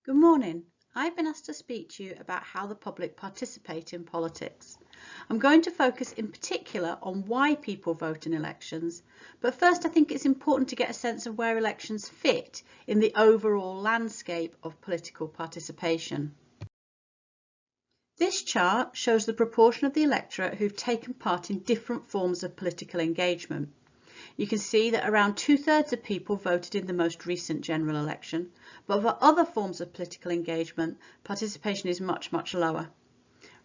Good morning. I've been asked to speak to you about how the public participate in politics. I'm going to focus in particular on why people vote in elections, but first I think it's important to get a sense of where elections fit in the overall landscape of political participation. This chart shows the proportion of the electorate who've taken part in different forms of political engagement. You can see that around 2/3 of people voted in the most recent general election, but for other forms of political engagement, participation is much lower.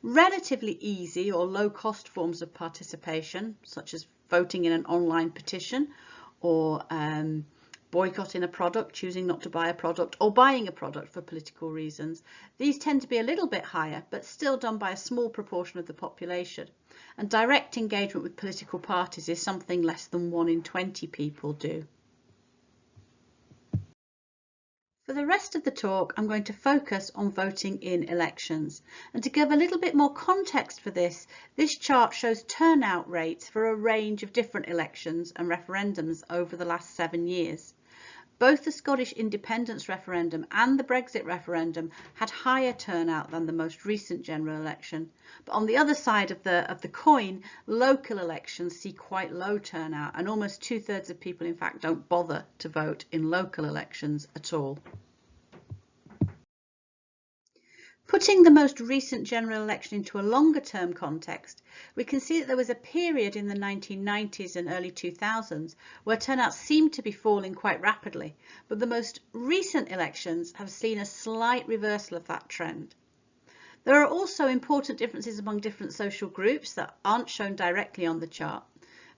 Relatively easy or low-cost forms of participation, such as voting in an online petition or boycotting a product, choosing not to buy a product, or buying a product for political reasons. These tend to be a little bit higher, but still done by a small proportion of the population. And direct engagement with political parties is something less than 1 in 20 people do. For the rest of the talk, I'm going to focus on voting in elections. And to give a little bit more context for this chart shows turnout rates for a range of different elections and referendums over the last 7 years. Both the Scottish independence referendum and the Brexit referendum had higher turnout than the most recent general election. But on the other side of the coin, local elections see quite low turnout, and almost 2/3 of people in fact don't bother to vote in local elections at all. Putting the most recent general election into a longer term context, we can see that there was a period in the 1990s and early 2000s where turnout seemed to be falling quite rapidly, but the most recent elections have seen a slight reversal of that trend. There are also important differences among different social groups that aren't shown directly on the chart.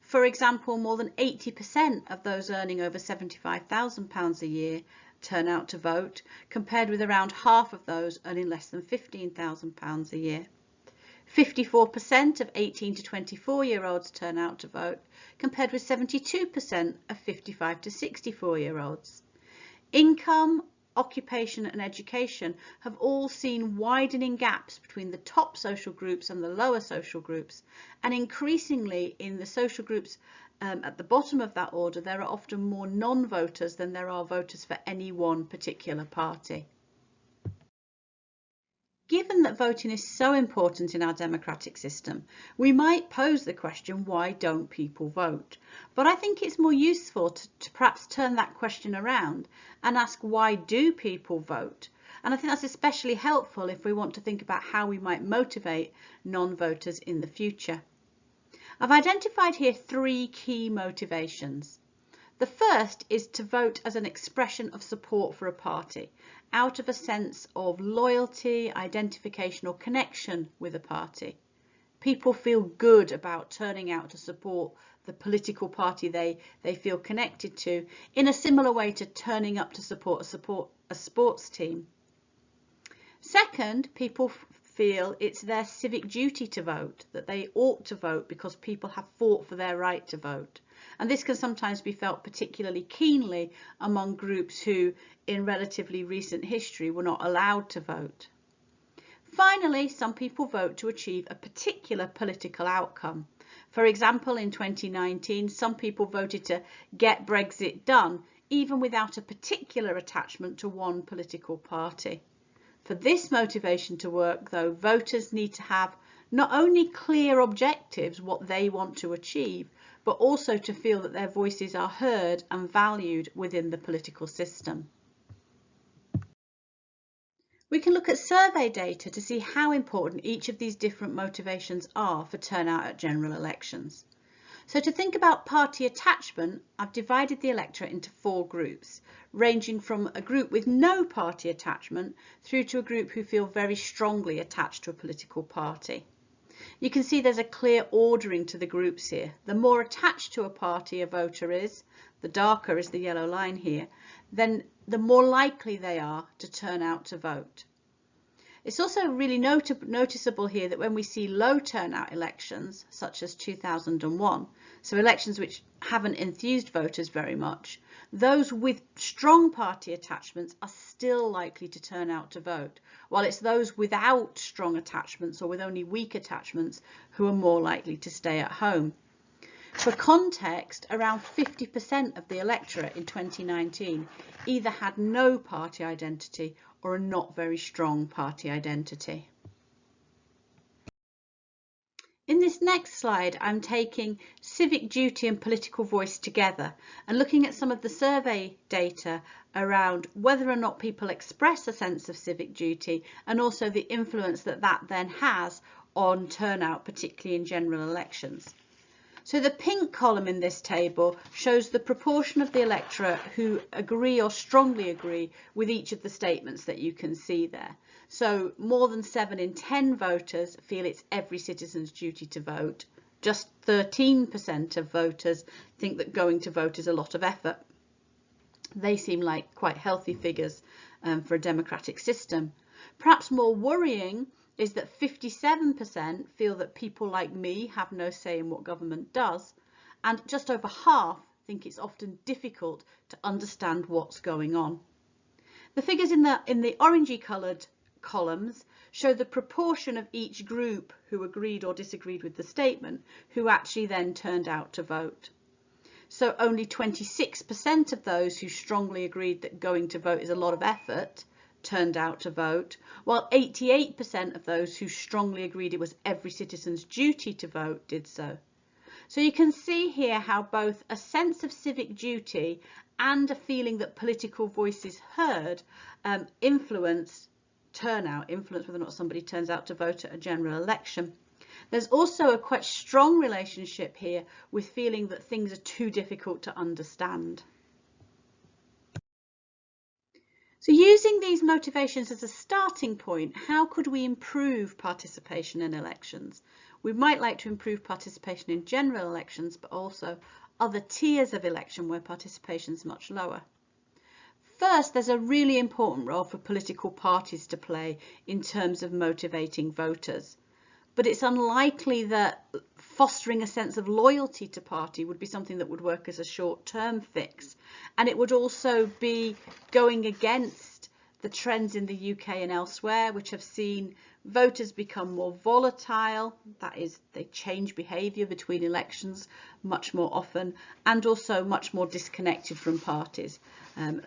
For example, more than 80% of those earning over £75,000 a year turn out to vote, compared with around half of those earning less than £15,000 a year. 54% of 18 to 24-year-olds turn out to vote, compared with 72% of 55 to 64-year-olds. Income, occupation and education have all seen widening gaps between the top social groups and the lower social groups, and increasingly in the social groups at the bottom of that order, there are often more non-voters than there are voters for any one particular party. Given that voting is so important in our democratic system, we might pose the question, why don't people vote? But I think it's more useful to perhaps turn that question around and ask, why do people vote? And I think that's especially helpful if we want to think about how we might motivate non-voters in the future. I've identified here 3 key motivations. The first is to vote as an expression of support for a party, out of a sense of loyalty, identification or connection with a party. People feel good about turning out to support the political party they feel connected to, in a similar way to turning up to support a sports team. Second, people feel it's their civic duty to vote, that they ought to vote because people have fought for their right to vote. And this can sometimes be felt particularly keenly among groups who, in relatively recent history, were not allowed to vote. Finally, some people vote to achieve a particular political outcome. For example, in 2019, some people voted to get Brexit done, even without a particular attachment to one political party. For this motivation to work, though, voters need to have not only clear objectives, what they want to achieve, but also to feel that their voices are heard and valued within the political system. We can look at survey data to see how important each of these different motivations are for turnout at general elections. So to think about party attachment, I've divided the electorate into 4 groups, ranging from a group with no party attachment through to a group who feel very strongly attached to a political party. You can see there's a clear ordering to the groups here. The more attached to a party a voter is, the darker is the yellow line here, then the more likely they are to turn out to vote. It's also really noticeable here that when we see low turnout elections, such as 2001, so elections which haven't enthused voters very much, those with strong party attachments are still likely to turn out to vote, while it's those without strong attachments or with only weak attachments who are more likely to stay at home. For context, around 50% of the electorate in 2019 either had no party identity or a not very strong party identity. In this next slide, I'm taking civic duty and political voice together and looking at some of the survey data around whether or not people express a sense of civic duty and also the influence that that then has on turnout, particularly in general elections. So the pink column in this table shows the proportion of the electorate who agree or strongly agree with each of the statements that you can see there. So more than 7 in 10 voters feel it's every citizen's duty to vote. Just 13% of voters think that going to vote is a lot of effort. They seem like quite healthy figures for a democratic system. Perhaps more worrying is that 57% feel that people like me have no say in what government does, and just over half think it's often difficult to understand what's going on. The figures in the orangey coloured columns show the proportion of each group who agreed or disagreed with the statement who actually then turned out to vote. So only 26% of those who strongly agreed that going to vote is a lot of effort turned out to vote, while 88% of those who strongly agreed it was every citizen's duty to vote did so. So you can see here how both a sense of civic duty and a feeling that political voice is heard influence turnout, influence whether or not somebody turns out to vote at a general election. There's also a quite strong relationship here with feeling that things are too difficult to understand. So using these motivations as a starting point, how could we improve participation in elections? We might like to improve participation in general elections, but also other tiers of election where participation is much lower. First, there's a really important role for political parties to play in terms of motivating voters. But it's unlikely that fostering a sense of loyalty to party would be something that would work as a short-term fix. And it would also be going against the trends in the UK and elsewhere, which have seen voters become more volatile. That is, they change behaviour between elections much more often, and also much more disconnected from parties,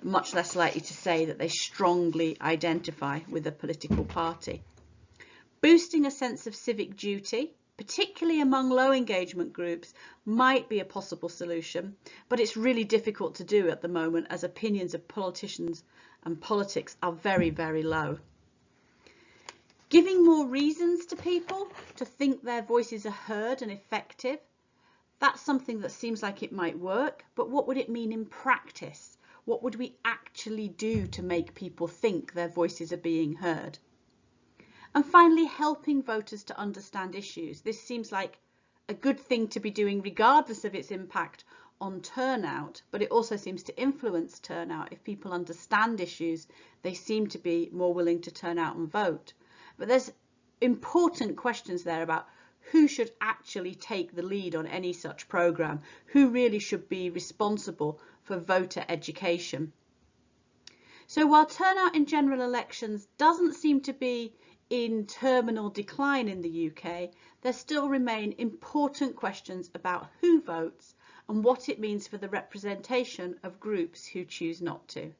much less likely to say that they strongly identify with a political party. Boosting a sense of civic duty, particularly among low engagement groups, might be a possible solution, but it's really difficult to do at the moment as opinions of politicians and politics are very, very low. Giving more reasons to people to think their voices are heard and effective, that's something that seems like it might work, but what would it mean in practice? What would we actually do to make people think their voices are being heard? And finally, helping voters to understand issues. This seems like a good thing to be doing regardless of its impact on turnout, but it also seems to influence turnout. If people understand issues, they seem to be more willing to turn out and vote. But there's important questions there about who should actually take the lead on any such programme, who really should be responsible for voter education. So while turnout in general elections doesn't seem to be in terminal decline in the UK, there still remain important questions about who votes and what it means for the representation of groups who choose not to.